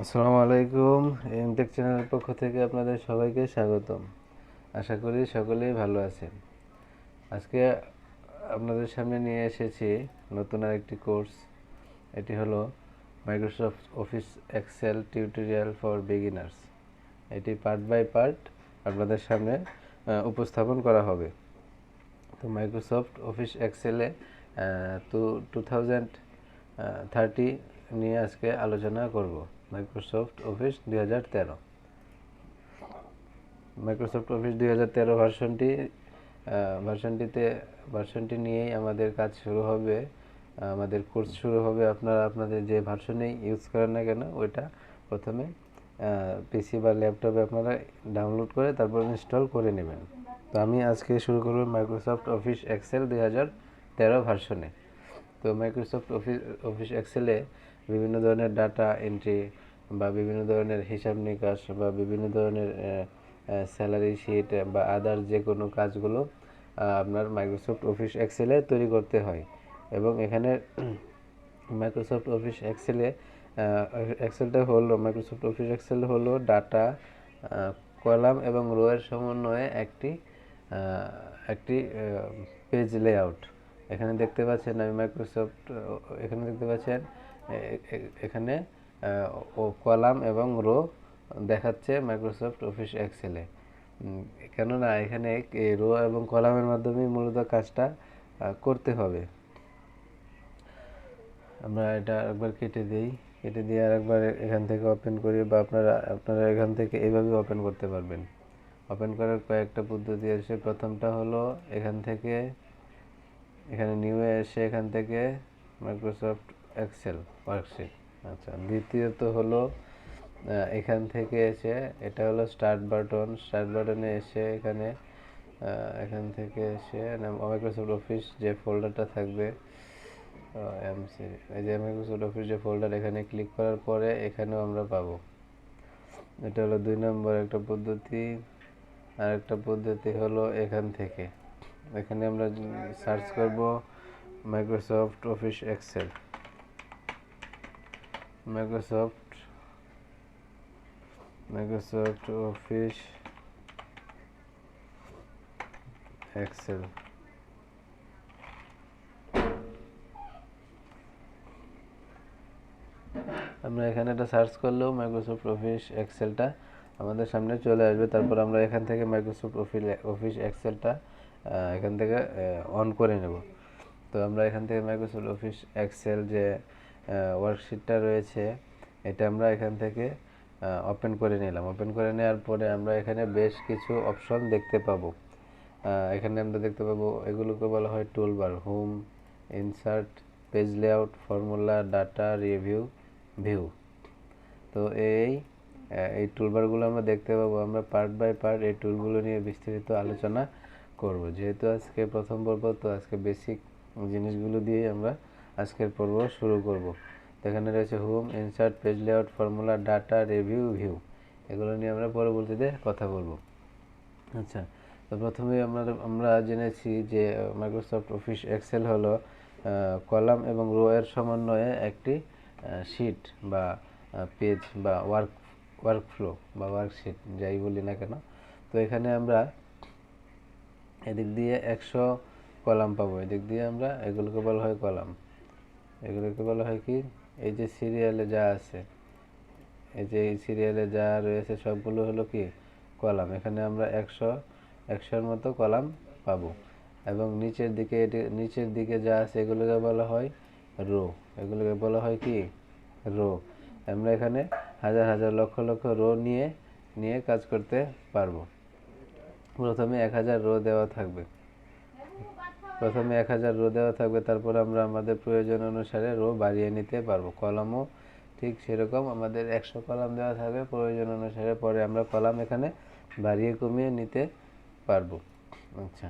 আসসালামু আলাইকুম। এমটেক চ্যানেলের পক্ষ থেকে আপনাদের সবাইকে স্বাগতম। আশা করি সকলেই ভালো আছেন। আজকে আপনাদের সামনে নিয়ে এসেছি নতুন আরেকটি কোর্স। এটি হলো Microsoft Office Excel tutorial for beginners. এটি পার্ট বাই পার্ট আপনাদের সামনে উপস্থাপন করা হবে। তো মাইক্রোসফট অফিস এক্সেলে 2030 নিয়ে আজকে আলোচনা করব। Microsoft office 2013। মাইক্রোসফট অফিস 2013 ভার্সনটি নিয়েই আমাদের কাজ শুরু হবে, আমাদের কোর্স শুরু হবে। আপনারা আপনাদের যে ভার্সনেই ইউজ করেন না কেন ওইটা প্রথমে পিসি বা ল্যাপটপে আপনারা ডাউনলোড করে তারপর ইনস্টল করে নেবেন। তো আমি আজকে শুরু করব মাইক্রোসফট অফিস এক্সেল 2013 ভার্সনে। তো মাইক্রোসফট অফিস এক্সেলে বিভিন্ন ধরনের ডাটা এন্ট্রি বা বিভিন্ন ধরনের হিসাব নিকাশ বা বিভিন্ন ধরনের স্যালারি শিট বা আদার যে কোনো কাজগুলো আপনার মাইক্রোসফট অফিস এক্সেলে তৈরি করতে হয়। এবং এখানে Microsoft Office Microsoft Office Excel হলো ডাটা, কলাম এবং রো এর সমন্বয়ে একটি পেজ লেআউট। এখানে দেখতে পাচ্ছেন এখানে কলাম এবং রো দেখাচ্ছে মাইক্রোসফট অফিস এক্সেলে। কেননা এখানে রো এবং কলামের মাধ্যমে মূলত কাজটা করতে হবে। আমরা এটা একবার কেটে দিয়ে আরেকবার এখান থেকে ওপেন করি, বা আপনারা এখান থেকে এইভাবে ওপেন করতে পারবেন। ওপেন করার কয়েকটা পদ্ধতি আছে। প্রথমটা হলো এখানে নিউয়ে এসে এখান থেকে মাইক্রোসফট এক্সেল ওয়ার্কশিট। আচ্ছা, দ্বিতীয়ত হলো এখান থেকে এসে এটা হলো স্টার্ট বাটনে এসে এখান থেকে এসে মাইক্রোসফট অফিস যে ফোল্ডারটা থাকবে, এই যে মাইক্রোসফট অফিস যে ফোল্ডার, এখানে ক্লিক করার পরে এখানেও আমরা পাবো। এটা হলো 2 নম্বর একটা পদ্ধতি। আর একটা পদ্ধতি হলো এখানে আমরা সার্চ করব Microsoft Office Excel. Microsoft Office Excel. আমরা এখানে এটা সার্চ করলেও মাইক্রোসফট অফিস এক্সেলটা আমাদের সামনে চলে আসবে। তারপর আমরা এখান থেকে মাইক্রোসফট অফিস এক্সেলটা এখান থেকে অন করে নেব। তো আমরা এখান থেকে মাইক্রোসফট অফিস এক্সেল যে ওয়ার্কশিটটা রয়েছে এটা আমরা এখান থেকে ওপেন করে নিলাম। ওপেন করে নেওয়ার পরে আমরা এখানে বেশ কিছু অপশন দেখতে পাবো। এখানে আমরা দেখতে পাবো এগুলোকে বলা হয় toolbar: home, insert, page layout, formula, data, review, view. তো এই টুলবারগুলো আমরা দেখতে পাবো। আমরা পার্ট বাই পার্ট এই টুলগুলো নিয়ে বিস্তারিত আলোচনা করব। যেহেতু আজকে প্রথম পর্ব, তো আজকে বেসিক জিনিসগুলো দিয়ে আমরা আজকের পর্ব শুরু করব। তো এখানে রয়েছে home, insert, page layout, formula, data, review, view. এগুলো নিয়ে আমরা পরবর্তীতে কথা বলবো। আচ্ছা, তো প্রথমেই আমরা জেনেছি যে মাইক্রোসফট অফিস এক্সেল হলো কলাম এবং রো এর সমন্বয়ে একটি শিট বা পেজ বা ওয়ার্কফ্লো বা ওয়ার্কশিট, যাই বলি না কেন। তো এখানে আমরা এদিক দিয়ে 100 কলাম পাবো। এদিক দিয়ে আমরা এগুলোকে বলা হয় কলাম। এগুলোকে বলা হয় কি, এই যে সিরিয়ালে যা আছে, এই যে এই সিরিয়ালে যা রয়েছে সবগুলো হলো কি কলাম। এখানে আমরা 100-100-র মতো কলাম পাবো। এবং নিচের দিকে যা আছে এগুলোকে বলা হয় রো। এগুলোকে বলা হয় কি রো। আমরা এখানে হাজার হাজার লক্ষ লক্ষ রো নিয়ে কাজ করতে পারবো। প্রথমে 1000 রো দেওয়া থাকবে। তারপর আমরা আমাদের প্রয়োজন অনুসারে রো বাড়িয়ে নিতে পারবো। কলামও ঠিক সেরকম, আমাদের 100 কলাম দেওয়া থাকবে, প্রয়োজন অনুসারে পরে আমরা কলাম এখানে বাড়িয়ে কমিয়ে নিতে পারবো। আচ্ছা,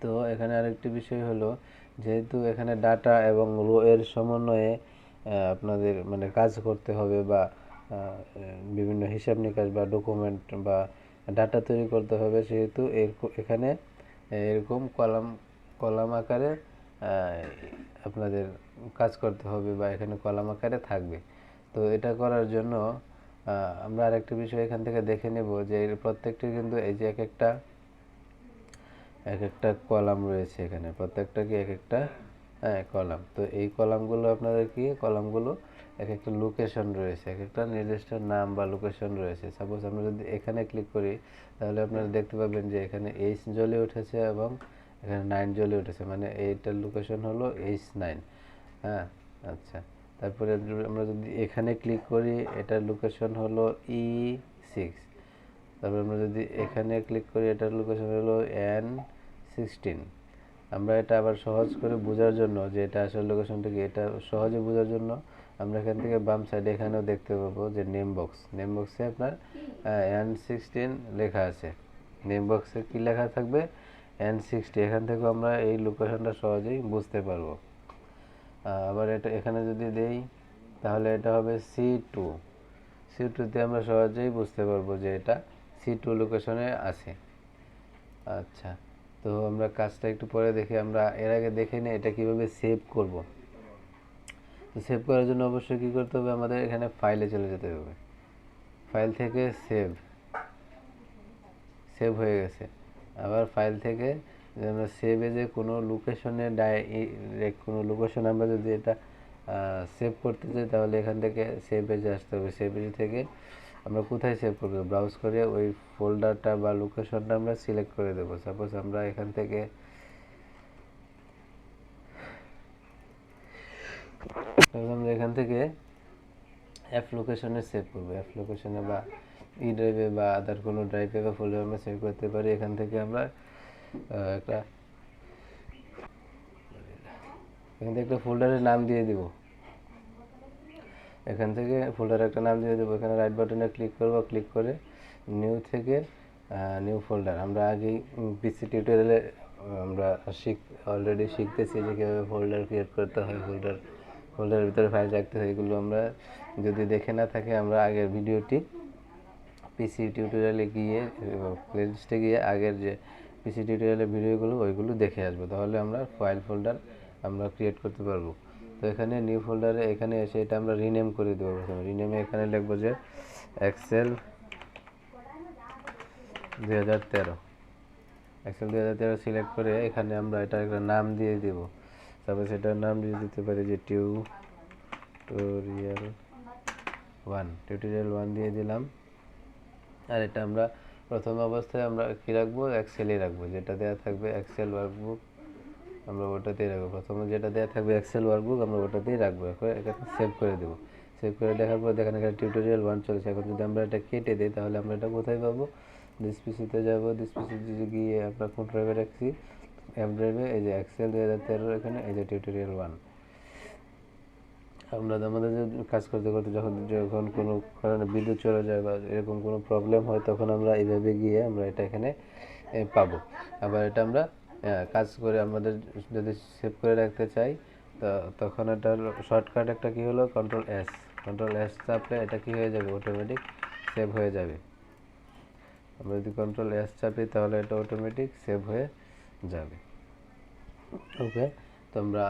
তো এখানে আরেকটি বিষয় হলো, যেহেতু এখানে ডাটা এবং রো এর সমন্বয়ে আপনাদের কাজ করতে হবে, বা বিভিন্ন হিসাব নিকাশ বা ডকুমেন্ট বা ডাটা তৈরি করতে হবে, সেহেতু এখানে এরকম কলাম আকারে আপনাদের কাজ করতে হবে, বা এখানে কলাম আকারে থাকবে। তো তো এটা করার জন্য আমরা আরেকটা বিষয় এখান থেকে দেখে নেব যে এর প্রত্যেকটি কিন্তু এই যে এক একটা কলাম রয়েছে এখানে, প্রত্যেকটা কি এক একটা কলাম। তো এই কলামগুলো আপনাদের কি কলামগুলো এক একটা লোকেশন রয়েছে, এক একটা নির্দিষ্ট নাম বা লোকেশন রয়েছে। সাপোজ আমরা যদি এখানে ক্লিক করি তাহলে আপনারা দেখতে পাবেন যে এখানে H জ্বলে উঠেছে এবং এখানে 9 জ্বলে উঠেছে, মানে এইটার লোকেশন হলো H9। হ্যাঁ, আচ্ছা। তারপরে আমরা যদি এখানে ক্লিক করি এটার লোকেশন হলো E6। তারপর আমরা যদি এখানে ক্লিক করি এটার লোকেশন হলো N16। আমরা এটা আবার সহজ করে বোঝার জন্য যে এটা আসলে লোকেশনটা কি, এটা সহজে বোঝার জন্য আমরা এখান থেকে বাম সাইডে এখানেও দেখতে পাবো যে নেম বক্সে আপনার N16 লেখা আছে। নেম বক্সে কি লেখা থাকবে? N60। এখান থেকে আমরা এই লোকেশনটা সহজেই বুঝতে পারবো। আবার এটা এখানে যদি দেই তাহলে এটা হবে C2তে আমরা সহজেই বুঝতে পারবো যে এটা C2 লোকেশনে আছে। আচ্ছা, তো আমরা কাজটা একটু পরে দেখি। আমরা এর আগে দেখে নিই এটা কিভাবে সেভ করব। তো সেভ করার জন্য অবশ্যই কী করতে হবে, আমাদের এখানে ফাইলে চলে যেতে হবে। ফাইল থেকে সেভ হয়ে গেছে। আবার ফাইল থেকে আমরা সেভ এজে কোনো লোকেশনে কোনো লোকেশন আমরা যদি এটা সেভ করতে চাই তাহলে এখান থেকে সেভ এজে আসতে হবে। সেভ এজে থেকে আমরা কোথায় সেভ করবো, ব্রাউজ করে ওই ফোল্ডারটা বা লোকেশনটা আমরা সিলেক্ট করে দেবো। সাপোজ আমরা এখান থেকে এফ লোকেশনে সেভ করবো। এফ লোকেশনে বা ই ড্রাইভে বা আদার কোনো ড্রাইভে বা ফোল্ডারে আমরা সেভ করতে পারি। এখান থেকে আমরা একটা ফোল্ডারের নাম দিয়ে দিব। এখান থেকে ফোল্ডারে একটা নাম দিয়ে দেবো। এখানে রাইট বাটনে ক্লিক করব, ক্লিক করে নিউ থেকে নিউ ফোল্ডার। আমরা আগেই পিসি টিউটোরিয়ালে আমরা অলরেডি শিখতেছি যে কীভাবে ফোল্ডার ক্রিয়েট করতে হয়, ফোল্ডারের ভিতরে ফাইল রাখতে হয়। এগুলো আমরা যদি দেখে না থাকে আমরা আগের ভিডিওটি পিসি টিউটোরিয়ালে গিয়ে প্লেলিস্টে গিয়ে আগের যে পিসি টিউটোরিয়ালের ভিডিওগুলো ওইগুলো দেখে আসবো, তাহলে আমরা ফোল্ডার আমরা ক্রিয়েট করতে পারবো। তো এখানে নিউ ফোল্ডারে এখানে এসে এটা আমরা রিনেম করে দেবো। প্রথমে রিনেমে এখানে লিখবো যে এক্সেল 2013 সিলেক্ট করে এখানে আমরা এটা একটা নাম দিয়ে দিব। তারপর সেটার নাম দিয়ে দিতে পারি যে টিউটোরিয়াল 1 দিয়ে দিলাম। আর এটা আমরা প্রথম অবস্থায় আমরা কী রাখবো, এক্সেলই রাখবো। যেটা দেওয়া থাকবে এক্সেল ওয়ার্কবুক আমরা ওটাতেই রাখবো। প্রথমে যেটা দেওয়া থাকবে এক্সেল ওয়ার্কবুক আমরা ওটাতেই রাখবো। এখানে সেভ করে দেবো। সেভ করে দেখার পর দেখেন এখানে টিউটোরিয়াল 1 চলেছে। এখন যদি আমরা এটা কেটে দিই তাহলে আমরা এটা কোথায় পাবো, দিস পিসিতে যাবো। দিস পিসিতে গিয়ে আমরা কোন ড্রাইভে রাখছি, এম ড্রাইভে। এই যে এক্সেল 2013 এখানে এই যে টিউটোরিয়াল 1। আমরা আমাদের কাজ করতে করতে যখন কোনো কারণে বিদ্যুৎ চলে যায় বা এরকম কোনো প্রবলেম হয় তখন আমরা এইভাবে গিয়ে আমরা এটা এখানে পাবো। আবার এটা আমরা কাজ করে আমাদের যদি সেভ করে রাখতে চাই তখন এটা শর্টকাট একটা কী হলো, কন্ট্রোল এস চাপলে এটা কী হয়ে যাবে, অটোমেটিক সেভ হয়ে যাবে। আমরা যদি কন্ট্রোল এস চাপি তাহলে এটা অটোমেটিক সেভ হয়ে যাবে। ওকে, তো আমরা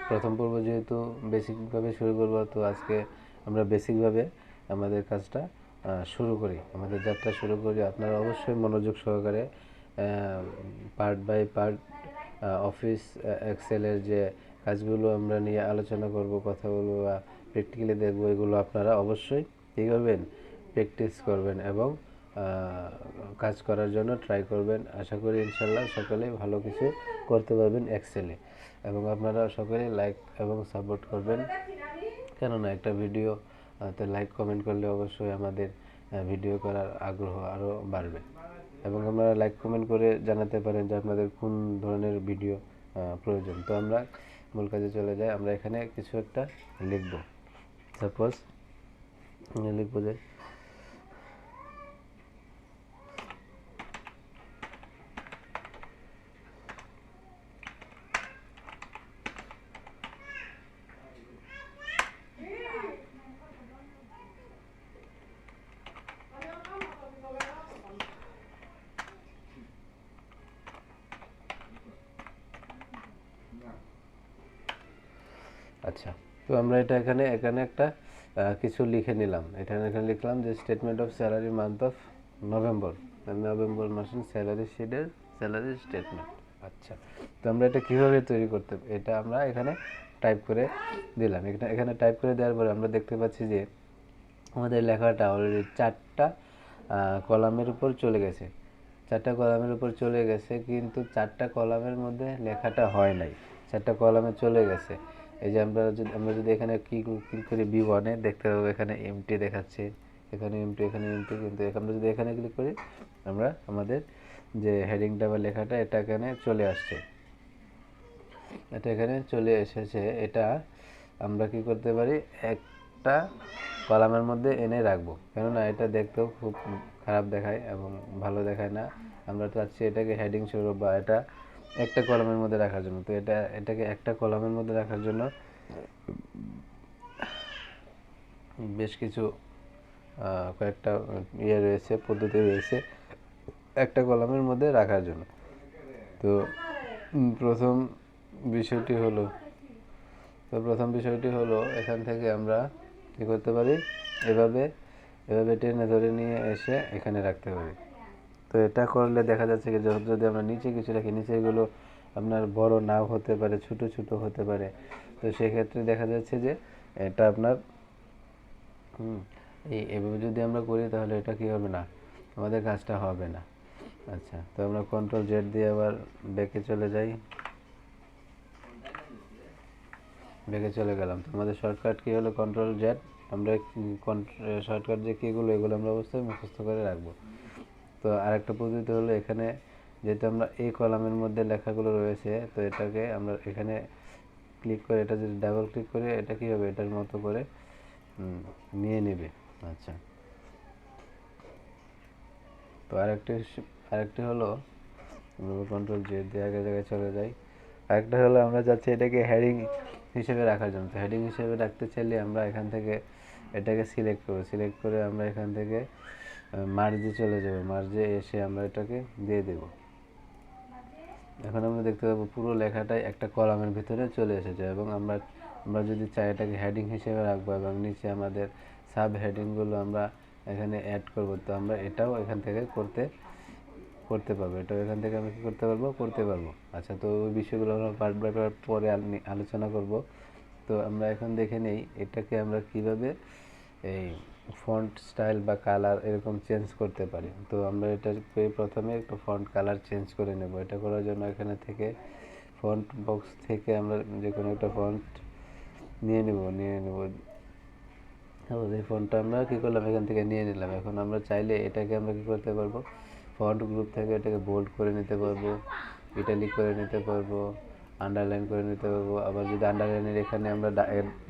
প্রথম পর্ব যেহেতু বেসিকভাবে শুরু করব, তো আজকে আমরা বেসিকভাবে আমাদের কাজটা শুরু করি, আমাদের যাত্রা শুরু করি। আপনারা অবশ্যই মনোযোগ সহকারে পার্ট বাই পার্ট অফিস এক্সেলের যে কাজগুলো আমরা নিয়ে আলোচনা করব, কথা বলবো বা প্র্যাকটিক্যালি দেখবো, এগুলো আপনারা অবশ্যই কী করবেন, প্র্যাকটিস করবেন এবং কাজ করার জন্য ট্রাই করবেন। আশা করি ইনশাল্লাহ সকলেই ভালো কিছু করতে পারবেন এক্সেলে। এবং আপনারা সকলে লাইক এবং সাপোর্ট করবেন, কেননা একটা ভিডিওতে লাইক কমেন্ট করলে অবশ্যই আমাদের ভিডিও করার আগ্রহ আরও বাড়বে। এবং আপনারা লাইক কমেন্ট করে জানাতে পারেন যে আপনাদের কোন ধরনের ভিডিও প্রয়োজন। তো আমরা মূল কাজে চলে যাই। আমরা এখানে কিছু একটা লিখব। সাপোজ লিখব যে আচ্ছা, তো আমরা এটা এখানে একটা কিছু লিখে নিলাম। এখানে লিখলাম যে statement of salary month of November, November মাসের স্যালারি শিটের স্যালারি স্টেটমেন্ট। আচ্ছা, তো আমরা এটা কীভাবে তৈরি করতে, এটা আমরা এখানে টাইপ করে দিলাম। এখানে টাইপ করে দেওয়ার পরে আমরা দেখতে পাচ্ছি যে আমাদের লেখাটা অলরেডি 4টা কলামের উপর চলে গেছে। 4টা কলামের উপর চলে গেছে, কিন্তু 4টা কলামের মধ্যে লেখাটা হয় নাই, 4টা কলামে চলে গেছে। এই যে আমরা যদি এখানে ক্লিক করি B1-এ, দেখতে পাবো এখানে এমটি দেখাচ্ছে, এখানে এমটি, এখানে এমটি, কিন্তু আমরা যদি এখানে ক্লিক করি আমরা আমাদের যে হেডিংটা বা লেখাটা এটা এখানে চলে আসছে, এটা এখানে চলে এসেছে। এটা আমরা কি করতে পারি, একটা কলামের মধ্যে এনে রাখবো, কেননা এটা দেখতেও খুব খারাপ দেখায় এবং ভালো দেখায় না। আমরা চাচ্ছি এটাকে হেডিং স্বরূপ বা এটা একটা কলামের মধ্যে রাখার জন্য। তো এটাকে একটা কলামের মধ্যে রাখার জন্য বেশ কিছু কয়েকটা রয়েছে, পদ্ধতি রয়েছে একটা কলামের মধ্যে রাখার জন্য। তো প্রথম বিষয়টি হলো এখান থেকে আমরা কী করতে পারি, এভাবে টেনে ধরে নিয়ে এসে এখানে রাখতে পারি। তো এটা করলে দেখা যাচ্ছে কি, যদি আমরা নিচে কিছু রাখি, নিচেগুলো আপনার বড় নাও হতে পারে, ছোট ছোট হতে পারে। তো সেক্ষেত্রে দেখা যাচ্ছে যে এটা আপনার এভাবে যদি আমরা করি তাহলে এটা কি হবে না, আমাদের কাজটা হবে না। আচ্ছা, তো আমরা Ctrl-Z দিয়ে আবার ব্যাকে চলে যাই, ব্যাকে চলে গেলাম। তো আমাদের শর্টকাট কি হলো, Ctrl-Z। আমরা শর্টকাট যে কীগুলো, এগুলো আমরা অবশ্যই মুখস্থ করে রাখবো। তো আরেকটা পদ্ধতি হলো, এখানে যেহেতু আমরা এই কলামের মধ্যে লেখাগুলো রয়েছে, তো এটাকে আমরা এখানে ক্লিক করে, এটা যদি ডাবল ক্লিক করে এটা কী হবে, এটার মতো করে নিয়ে নেবে। আচ্ছা, তো আরেকটি হলো, Ctrl-Z দিয়ে আগের জায়গায় চলে যাই। আরেকটা হলো, আমরা চাচ্ছি এটাকে হেডিং হিসেবে রাখার জন্য। তো হেডিং হিসেবে রাখতে চাইলে আমরা এখান থেকে এটাকে সিলেক্ট করব, সিলেক্ট করে আমরা এখান থেকে মার্জে চলে যাব, মার্জে এসে আমরা এটাকে দিয়ে দেব। এখন আমরা দেখতে পাবো পুরো লেখাটাই একটা কলামের ভিতরে চলে এসেছে। এবং আমরা যদি চাই এটাকে হেডিং হিসেবে রাখবো এবং নিচে আমাদের সাব হেডিংগুলো আমরা এখানে অ্যাড করব, তো আমরা এটাও এখান থেকে করতে পারবো। এটাও এখান থেকে আমরা কী করতে পারবো। আচ্ছা, তো ওই বিষয়গুলো আমরা পার্ট বাই পার্ট পরে আলোচনা করব। তো আমরা এখন দেখে নেই এটাকে আমরা কিভাবে এই ফন্ট স্টাইল বা কালার এরকম চেঞ্জ করতে পারি। তো আমরা এটাকে প্রথমে একটু ফন্ট কালার চেঞ্জ করে নেব। এটা করার জন্য এখানে থেকে ফন্ট বক্স থেকে আমরা যে কোনো একটা ফন্ট নিয়ে নেব। এই ফন্টটা আমরা কী করলাম, এখান থেকে নিয়ে নিলাম। এখন আমরা চাইলে এটাকে আমরা কী করতে পারবো, ফন্ট গ্রুপ থেকে এটাকে বোল্ড করে নিতে পারবো, ইটালিক করে নিতে পারবো, আন্ডারলাইন করে নিতে পারবো। আবার যদি আন্ডারলাইনের এখানে আমরা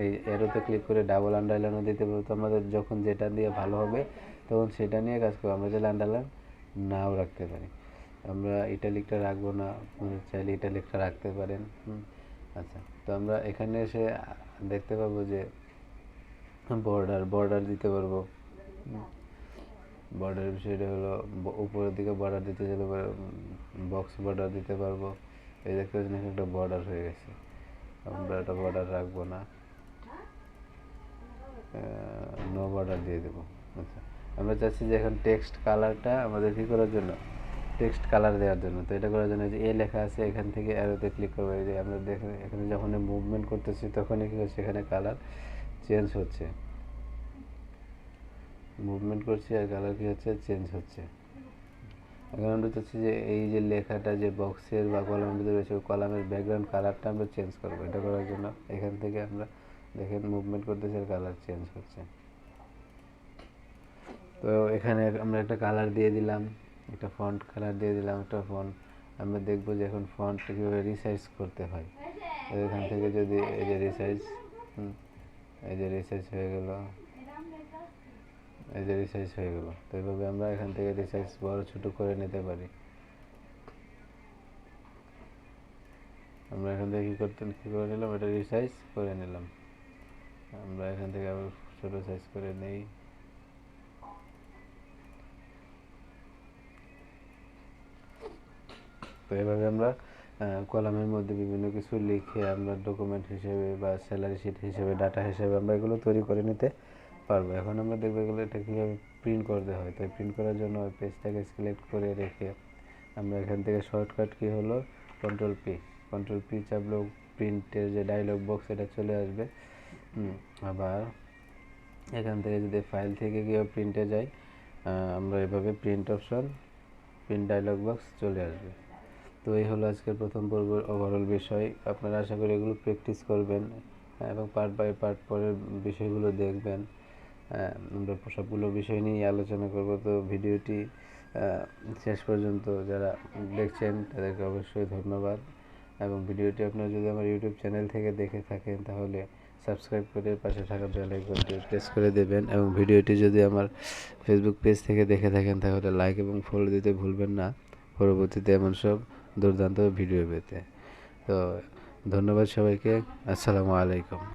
এই এরোতে ক্লিক করে ডাবল আন্ডারলাইনও দিতে পারবো। তো আমাদের যখন যেটা দিয়ে ভালো হবে তখন সেটা নিয়ে কাজ করবো। আমরা চাইলে আন্ডারলাইন নাও রাখতে পারি, আমরা ইটালিকটা রাখবো না, চাইলে ইটালিকটা রাখতে পারেন। আচ্ছা, তো আমরা এখানে এসে দেখতে পাবো যে বর্ডার দিতে পারবো। বর্ডারের বিষয়টা হলো, উপরের দিকে বর্ডার দিতে চাইলে বক্স বর্ডার দিতে পারবো। এই দেখতে পাচ্ছেন এখানে একটা বর্ডার হয়ে গেছে, আমরা একটা বর্ডার রাখবো না, নো বর্ডার দিয়ে দেবো। আচ্ছা, আমরা চাচ্ছি যে এখন টেক্সট কালারটা আমাদের কী করার জন্য, টেক্সট কালার দেওয়ার জন্য। তো এটা করার জন্য যে এ লেখা আছে এখান থেকে অ্যারোতে ক্লিক করবো। এই যে আমরা দেখেন এখানে যখন মুভমেন্ট করতেছি তখনই কী হচ্ছে, এখানে কালার চেঞ্জ হচ্ছে, মুভমেন্ট করছি আর কালার কী হচ্ছে, চেঞ্জ হচ্ছে। এখন আমরা চাচ্ছি যে এই যে লেখাটা যে বক্সের বা কলামের ভিতরে রয়েছে, ওই কলামের ব্যাকগ্রাউন্ড কালারটা আমরা চেঞ্জ করবো। এটা করার জন্য এখান থেকে আমরা দেখেন মুভমেন্ট করতেছি আর কালার চেঞ্জ হচ্ছে। তো এখানে আমরা একটা কালার দিয়ে দিলাম, একটা ফন্ট কালার দিয়ে দিলাম, একটা ফন্ট। আমরা দেখবো যে এখন ফন্টটা কীভাবে রিসাইজ করতে হয়। এখান থেকে যদি এই যে রিসাইজ হয়ে গেল, এই যে রিসাইজ হয়ে গেল। তো এইভাবে আমরা এখান থেকে রিসাইজ বড় ছোটো করে নিতে পারি। আমরা এখান থেকে কী করে নিলাম, এটা রিসাইজ করে নিলাম। আমরা এখান থেকে আবার ছোটো সাইজ করে নেই। তো এভাবে আমরা কলামের মধ্যে বিভিন্ন কিছু লিখে আমরা ডকুমেন্ট হিসেবে বা স্যালারি শিট হিসেবে, ডাটা হিসেবে আমরা এগুলো তৈরি করে নিতে পারবো। এখন আমরা দেখবো গেলে এটা কীভাবে প্রিন্ট করতে হয়। তাই প্রিন্ট করার জন্য ওই পেজটাকে সিলেক্ট করে রেখে আমরা এখান থেকে শর্টকাট কী হলো কন্ট্রোল পি চাপলেও প্রিন্টের যে ডায়লগ বক্স এটা চলে আসবে। আবার এখান থেকে যদি ফাইল থেকে গিয়ে প্রিন্টে যাই, আমরা এভাবে প্রিন্ট ডায়লগ বক্স চলে আসবে। তো এই হলো আজকের প্রথম পর্বের ওভারঅল বিষয়। আপনারা আশা করি এগুলো প্র্যাকটিস করবেন এবং পার্ট বাই পার্ট পরের বিষয়গুলো দেখবেন। আমরা সবগুলো বিষয় নিয়ে আলোচনা করব। তো ভিডিওটি শেষ পর্যন্ত যারা দেখছেন তাদেরকে অবশ্যই ধন্যবাদ। এবং ভিডিওটি আপনারা যদি আমার ইউটিউব চ্যানেল থেকে দেখে থাকেন তাহলে সাবস্ক্রাইব করে পাশে থাকা বেল আইকনটি প্রেস করে দেবেন। এবং ভিডিওটি যদি আমার ফেসবুক পেজ থেকে দেখে থাকেন তাহলে লাইক এবং ফলো দিতে ভুলবেন না, পরবর্তীতে এমন সব দুর্দান্ত ভিডিও পেতে। তো ধন্যবাদ সবাইকে। আসসালামু আলাইকুম।